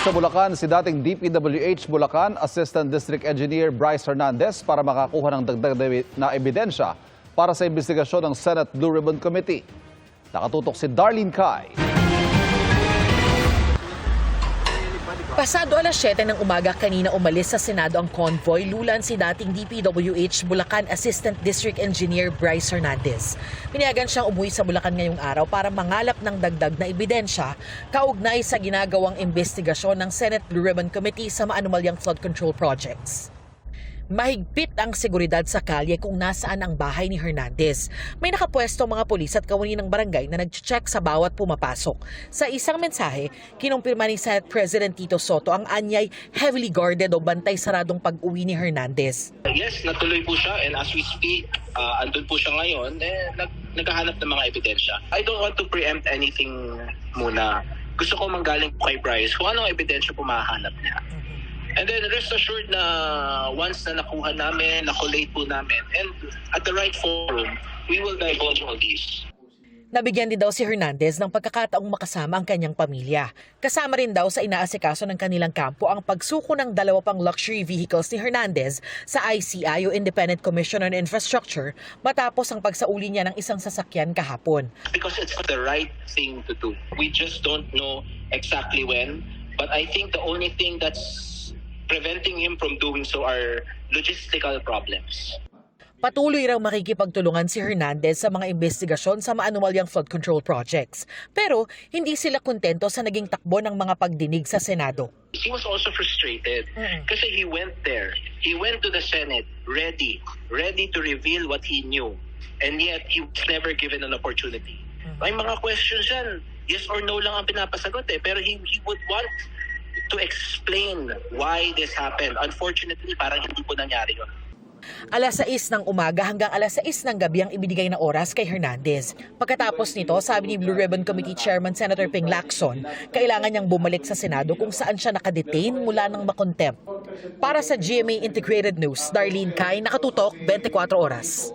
sa Bulacan si dating DPWH Bulacan Assistant District Engineer Bryce Hernandez para makakuha ng dagdag na ebidensya para sa investigasyon ng Senate Blue Ribbon Committee. Nakatutok si Darlene Kai. Pasado alas 7 ng umaga kanina umalis sa Senado ang convoy lulan si dating DPWH Bulacan Assistant District Engineer Bryce Hernandez. Pinayagan siyang umuwi sa Bulacan ngayong araw para mangalap ng dagdag na ebidensya kaugnay sa ginagawang investigasyon ng Senate Blue Ribbon Committee sa maanumalyang flood control projects. Mahigpit ang seguridad sa kalye kung nasaan ang bahay ni Hernandez. May nakapwesto mga pulis at kawani ng barangay na nag-check sa bawat pumapasok. Sa isang mensahe, kinumpirma ni Senate President Tito Soto ang anyay heavily guarded o bantay saradong pag-uwi ni Hernandez. Yes, natuloy po siya and as we speak, andun po siya ngayon, naghahanap ng mga ebidensya. I don't want to preempt anything muna. Gusto ko manggaling po kay Bryce kung anong ebidensya po mahahanap niya. And then rest assured na once na nakuha namin, nakulate po namin, and at the right forum, we will divulge all these. Nabigyan din daw si Hernandez ng pagkakataong makasama ang kanyang pamilya. Kasama rin daw sa inaasikaso ng kanilang kampo ang pagsuko ng 2 pang luxury vehicles ni Hernandez sa ICI o Independent Commission on Infrastructure matapos ang pagsauli niya ng isang sasakyan kahapon. Because it's the right thing to do. We just don't know exactly when, but I think the only thing that's preventing him from doing so are logistical problems. Patuloy raw makikipagtulungan si Hernandez sa mga investigasyon sa maanumalyang flood control projects. Pero hindi sila kontento sa naging takbo ng mga pagdinig sa Senado. He was also frustrated kasi he went there. He went to the Senate ready to reveal what he knew. And yet he was never given an opportunity. May mga questions yan. Yes or no lang ang pinapasagot pero he would want to explain why this happened. Unfortunately, parang hindi po nangyari yun. Alas 6 ng umaga hanggang alas 6 ng gabi ang ibinigay na oras kay Hernandez. Pagkatapos nito, sabi ni Blue Ribbon Committee Chairman Senator Ping Lacson, kailangan niyang bumalik sa Senado kung saan siya nakadetain mula ng makontempt. Para sa GMA Integrated News, Darlene Kai, nakatutok 24 oras.